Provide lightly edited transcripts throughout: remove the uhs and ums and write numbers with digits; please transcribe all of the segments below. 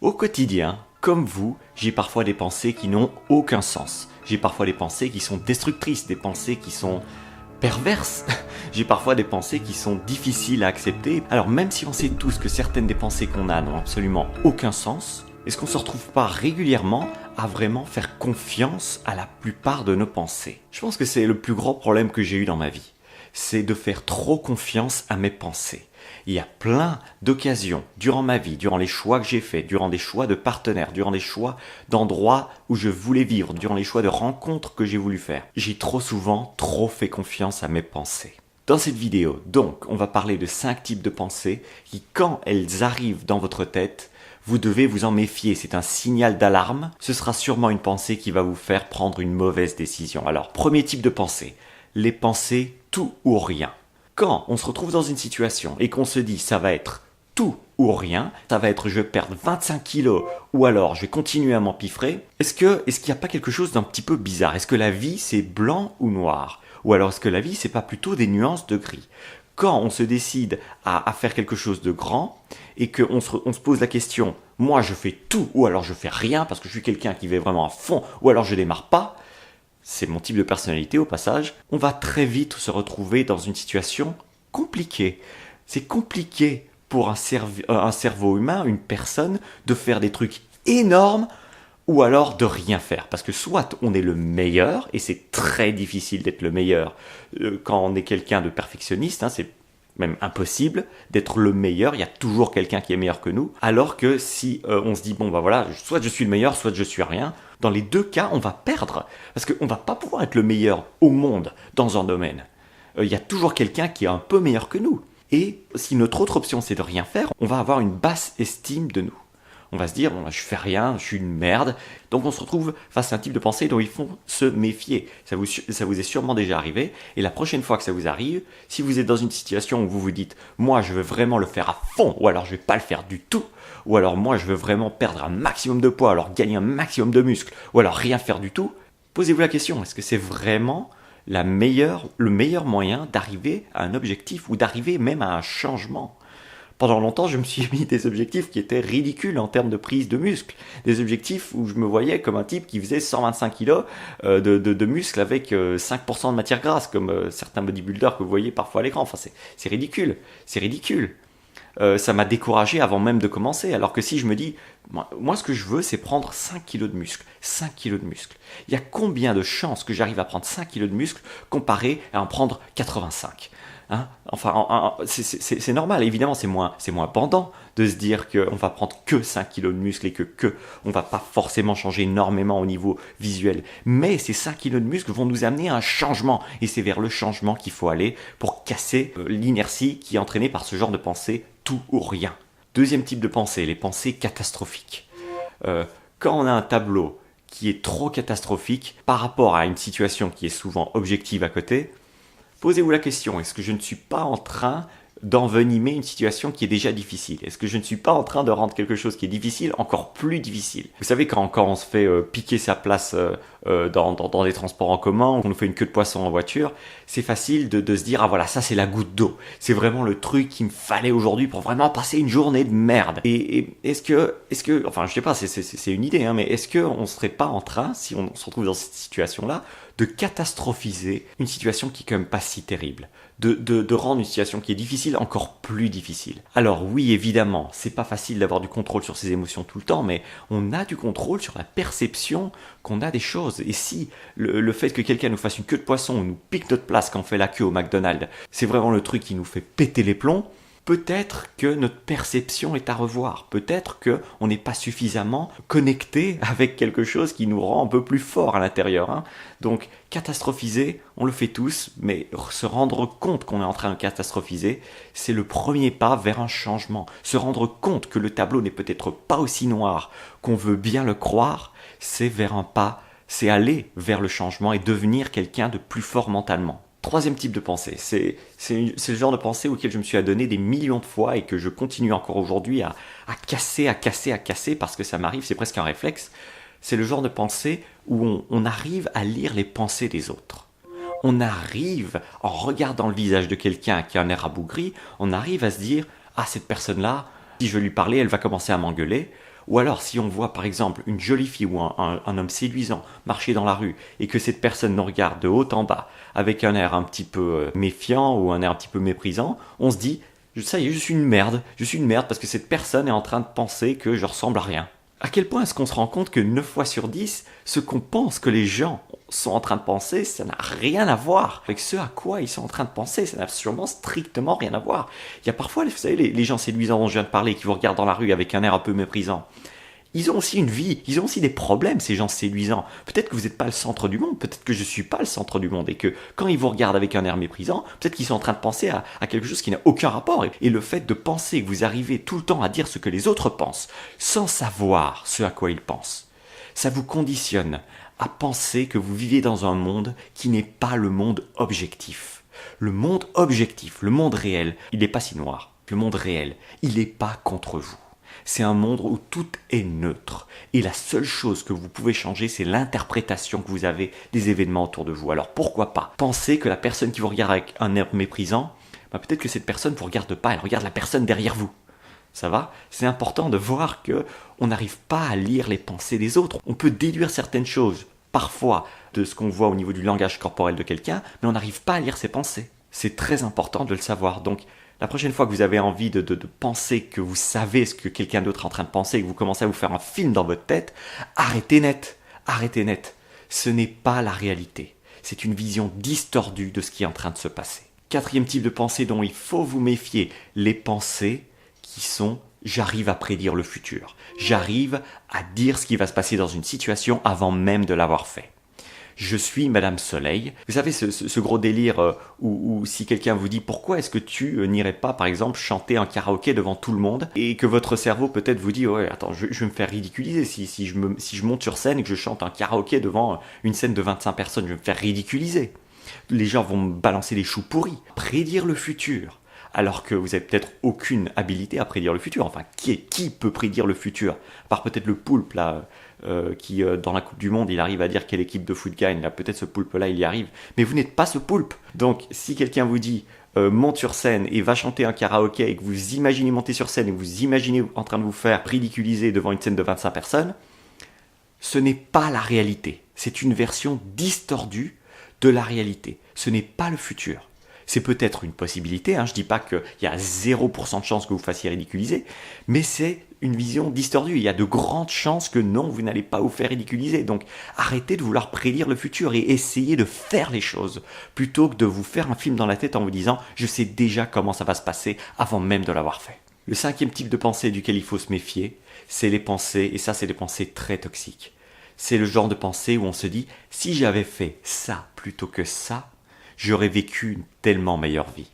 Au quotidien, comme vous, j'ai parfois des pensées qui n'ont aucun sens. J'ai parfois des pensées qui sont destructrices, des pensées qui sont perverses. J'ai parfois des pensées qui sont difficiles à accepter. Alors même si on sait tous que certaines des pensées qu'on a n'ont absolument aucun sens, est-ce qu'on ne se retrouve pas régulièrement à vraiment faire confiance à la plupart de nos pensées? Je pense que c'est le plus grand problème que j'ai eu dans ma vie. C'est de faire trop confiance à mes pensées. Il y a plein d'occasions durant ma vie, durant les choix que j'ai faits, durant des choix de partenaires, durant des choix d'endroits où je voulais vivre, durant les choix de rencontres que j'ai voulu faire. J'ai trop souvent trop fait confiance à mes pensées. Dans cette vidéo, donc, on va parler de 5 types de pensées qui, quand elles arrivent dans votre tête, vous devez vous en méfier, c'est un signal d'alarme. Ce sera sûrement une pensée qui va vous faire prendre une mauvaise décision. Alors, premier type de pensée, les pensées tout ou rien. Quand on se retrouve dans une situation et qu'on se dit ça va être tout ou rien, ça va être je vais perdre 25 kilos ou alors je vais continuer à m'empiffrer, est-ce qu'il n'y a pas quelque chose d'un petit peu bizarre? Est-ce que la vie c'est blanc ou noir? Ou alors est-ce que la vie c'est pas plutôt des nuances de gris? Quand on se décide à faire quelque chose de grand et qu'on se pose la question, moi je fais tout ou alors je fais rien parce que je suis quelqu'un qui va vraiment à fond ou alors je démarre pas, c'est mon type de personnalité au passage, on va très vite se retrouver dans une situation compliquée. C'est compliqué pour un cerveau humain, une personne, de faire des trucs énormes ou alors de rien faire. Parce que soit on est le meilleur, et c'est très difficile d'être le meilleur quand on est quelqu'un de perfectionniste, c'est même impossible d'être le meilleur, il y a toujours quelqu'un qui est meilleur que nous, alors que si on se dit, bon bah voilà, soit je suis le meilleur, soit je suis rien, dans les deux cas, on va perdre, parce qu'on va pas pouvoir être le meilleur au monde dans un domaine. Il y a toujours quelqu'un qui est un peu meilleur que nous. Et si notre autre option c'est de rien faire, on va avoir une basse estime de nous. On va se dire, bon, je fais rien, je suis une merde. Donc on se retrouve face à un type de pensée dont il faut se méfier. Ça vous est sûrement déjà arrivé. Et la prochaine fois que ça vous arrive, si vous êtes dans une situation où vous vous dites, moi je veux vraiment le faire à fond, ou alors je vais pas le faire du tout, ou alors moi je veux vraiment perdre un maximum de poids, alors gagner un maximum de muscles, ou alors rien faire du tout, posez-vous la question, est-ce que c'est vraiment le meilleur moyen d'arriver à un objectif ou d'arriver même à un changement? Pendant longtemps, je me suis mis des objectifs qui étaient ridicules en termes de prise de muscles. Des objectifs où je me voyais comme un type qui faisait 125 kilos de muscles avec 5% de matière grasse, comme certains bodybuilders que vous voyez parfois à l'écran. Enfin, c'est ridicule. C'est ridicule. Ça m'a découragé avant même de commencer. Alors que si je me dis, moi ce que je veux, c'est prendre 5 kilos de muscles. 5 kilos de muscles. Il y a combien de chances que j'arrive à prendre 5 kilos de muscles comparé à en prendre 85 ? Enfin, c'est normal, évidemment, c'est moins pendant de se dire qu'on va prendre que 5 kilos de muscles et que on va pas forcément changer énormément au niveau visuel. Mais ces 5 kilos de muscles vont nous amener à un changement. Et c'est vers le changement qu'il faut aller pour casser l'inertie qui est entraînée par ce genre de pensée tout ou rien. Deuxième type de pensée, les pensées catastrophiques. Quand on a un tableau qui est trop catastrophique par rapport à une situation qui est souvent objective à côté, posez-vous la question, est-ce que je ne suis pas en train d'envenimer une situation qui est déjà difficile? Est-ce que je ne suis pas en train de rendre quelque chose qui est difficile encore plus difficile? Vous savez, quand on se fait piquer sa place dans des transports en commun, qu'on nous fait une queue de poisson en voiture, c'est facile de se dire, ah voilà, ça c'est la goutte d'eau. C'est vraiment le truc qu'il me fallait aujourd'hui pour vraiment passer une journée de merde. Et est-ce que, enfin je sais pas, c'est une idée, mais est-ce qu'on serait pas en train, si on se retrouve dans cette situation-là, de catastrophiser une situation qui est quand même pas si terrible, de rendre une situation qui est difficile encore plus difficile. Alors oui, évidemment, c'est pas facile d'avoir du contrôle sur ses émotions tout le temps, mais on a du contrôle sur la perception qu'on a des choses. Et si le fait que quelqu'un nous fasse une queue de poisson ou nous pique notre place quand on fait la queue au McDonald's, c'est vraiment le truc qui nous fait péter les plombs, peut-être que notre perception est à revoir. Peut-être qu'on n'est pas suffisamment connecté avec quelque chose qui nous rend un peu plus fort à l'intérieur. Donc, catastrophiser, on le fait tous, mais se rendre compte qu'on est en train de catastrophiser, c'est le premier pas vers un changement. Se rendre compte que le tableau n'est peut-être pas aussi noir qu'on veut bien le croire, c'est vers un pas, c'est aller vers le changement et devenir quelqu'un de plus fort mentalement. Troisième type de pensée, c'est le genre de pensée auquel je me suis adonné des millions de fois et que je continue encore aujourd'hui à casser parce que ça m'arrive, c'est presque un réflexe. C'est le genre de pensée où on arrive à lire les pensées des autres. On arrive, en regardant le visage de quelqu'un qui a un air rabougri, on arrive à se dire « Ah, cette personne-là, si je veux lui parler, elle va commencer à m'engueuler. » Ou alors si on voit par exemple une jolie fille ou un homme séduisant marcher dans la rue et que cette personne nous regarde de haut en bas avec un air un petit peu méfiant ou un air un petit peu méprisant, on se dit ça y est, je suis une merde parce que cette personne est en train de penser que je ressemble à rien. À quel point est-ce qu'on se rend compte que 9 fois sur 10, ce qu'on pense que les gens sont en train de penser, ça n'a rien à voir avec ce à quoi ils sont en train de penser, ça n'a sûrement strictement rien à voir. Il y a parfois, vous savez, les gens séduisants dont je viens de parler, qui vous regardent dans la rue avec un air un peu méprisant. Ils ont aussi une vie, ils ont aussi des problèmes, ces gens séduisants. Peut-être que vous n'êtes pas le centre du monde, peut-être que je ne suis pas le centre du monde, et que quand ils vous regardent avec un air méprisant, peut-être qu'ils sont en train de penser à quelque chose qui n'a aucun rapport. Et le fait de penser que vous arrivez tout le temps à dire ce que les autres pensent, sans savoir ce à quoi ils pensent, ça vous conditionne à penser que vous vivez dans un monde qui n'est pas le monde objectif. Le monde objectif, le monde réel, il n'est pas si noir. Le monde réel, il n'est pas contre vous. C'est un monde où tout est neutre. Et la seule chose que vous pouvez changer, c'est l'interprétation que vous avez des événements autour de vous. Alors pourquoi pas penser que la personne qui vous regarde avec un air méprisant, peut-être que cette personne ne vous regarde pas, elle regarde la personne derrière vous. Ça va? C'est important de voir que on n'arrive pas à lire les pensées des autres. On peut déduire certaines choses, parfois, de ce qu'on voit au niveau du langage corporel de quelqu'un, mais on n'arrive pas à lire ses pensées. C'est très important de le savoir. Donc, la prochaine fois que vous avez envie de penser que vous savez ce que quelqu'un d'autre est en train de penser et que vous commencez à vous faire un film dans votre tête, arrêtez net. Arrêtez net. Ce n'est pas la réalité. C'est une vision distordue de ce qui est en train de se passer. Quatrième type de pensée dont il faut vous méfier, les pensées qui sont « j'arrive à prédire le futur ». J'arrive à dire ce qui va se passer dans une situation avant même de l'avoir fait. Je suis Madame Soleil. Vous savez, ce gros délire où si quelqu'un vous dit pourquoi est-ce que tu n'irais pas, par exemple, chanter un karaoké devant tout le monde et que votre cerveau peut-être vous dit ouais, attends, je vais me faire ridiculiser si je monte sur scène et que je chante un karaoké devant une scène de 25 personnes, je vais me faire ridiculiser. Les gens vont me balancer des choux pourris. Prédire le futur. Alors que vous n'avez peut-être aucune habilité à prédire le futur. Enfin, qui peut prédire le futur? À part peut-être le poulpe, là, qui, dans la Coupe du Monde, il arrive à dire quelle équipe de foot gagne. Là, peut-être ce poulpe-là, il y arrive. Mais vous n'êtes pas ce poulpe. Donc, si quelqu'un vous dit monte sur scène et va chanter un karaoké et que vous imaginez monter sur scène et que vous imaginez en train de vous faire ridiculiser devant une scène de 25 personnes, ce n'est pas la réalité. C'est une version distordue de la réalité. Ce n'est pas le futur. C'est peut-être une possibilité, je ne dis pas qu'il y a 0% de chance que vous fassiez ridiculiser, mais c'est une vision distordue. Il y a de grandes chances que non, vous n'allez pas vous faire ridiculiser. Donc arrêtez de vouloir prédire le futur et essayez de faire les choses, plutôt que de vous faire un film dans la tête en vous disant « je sais déjà comment ça va se passer avant même de l'avoir fait ». Le cinquième type de pensée duquel il faut se méfier, c'est les pensées, et ça c'est des pensées très toxiques. C'est le genre de pensée où on se dit « si j'avais fait ça plutôt que ça », j'aurais vécu une tellement meilleure vie.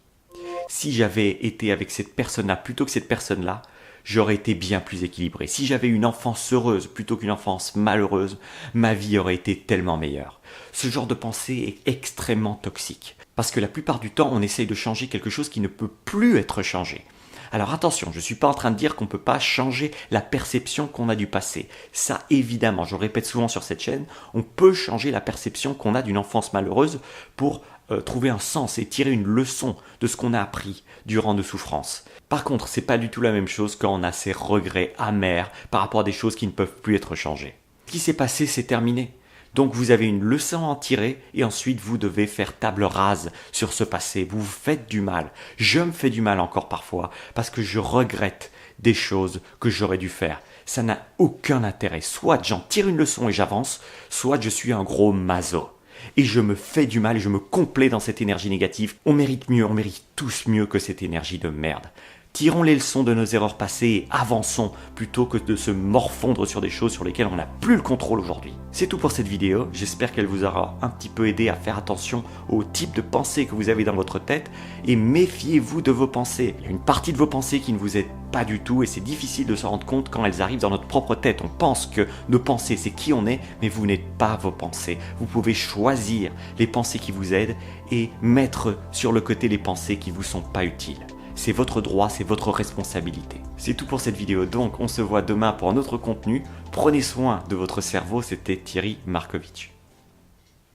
Si j'avais été avec cette personne-là plutôt que cette personne-là, j'aurais été bien plus équilibré. Si j'avais une enfance heureuse plutôt qu'une enfance malheureuse, ma vie aurait été tellement meilleure. Ce genre de pensée est extrêmement toxique. Parce que la plupart du temps, on essaye de changer quelque chose qui ne peut plus être changé. Alors attention, je ne suis pas en train de dire qu'on ne peut pas changer la perception qu'on a du passé. Ça, évidemment, je le répète souvent sur cette chaîne, on peut changer la perception qu'on a d'une enfance malheureuse pour trouver un sens et tirer une leçon de ce qu'on a appris durant nos souffrances. Par contre, c'est pas du tout la même chose quand on a ces regrets amers par rapport à des choses qui ne peuvent plus être changées. Ce qui s'est passé, c'est terminé. Donc vous avez une leçon à en tirer et ensuite vous devez faire table rase sur ce passé. Vous vous faites du mal. Je me fais du mal encore parfois parce que je regrette des choses que j'aurais dû faire. Ça n'a aucun intérêt. Soit j'en tire une leçon et j'avance, soit je suis un gros maso. Et je me fais du mal et je me complais dans cette énergie négative. On mérite mieux, on mérite tous mieux que cette énergie de merde. Tirons les leçons de nos erreurs passées et avançons plutôt que de se morfondre sur des choses sur lesquelles on n'a plus le contrôle aujourd'hui. C'est tout pour cette vidéo, j'espère qu'elle vous aura un petit peu aidé à faire attention au type de pensée que vous avez dans votre tête et méfiez-vous de vos pensées. Il y a une partie de vos pensées qui ne vous aide pas du tout et c'est difficile de s'en rendre compte quand elles arrivent dans notre propre tête. On pense que nos pensées c'est qui on est, mais vous n'êtes pas vos pensées. Vous pouvez choisir les pensées qui vous aident et mettre sur le côté les pensées qui vous sont pas utiles. C'est votre droit, c'est votre responsabilité. C'est tout pour cette vidéo, donc on se voit demain pour un autre contenu. Prenez soin de votre cerveau, c'était Thierry Markovitch.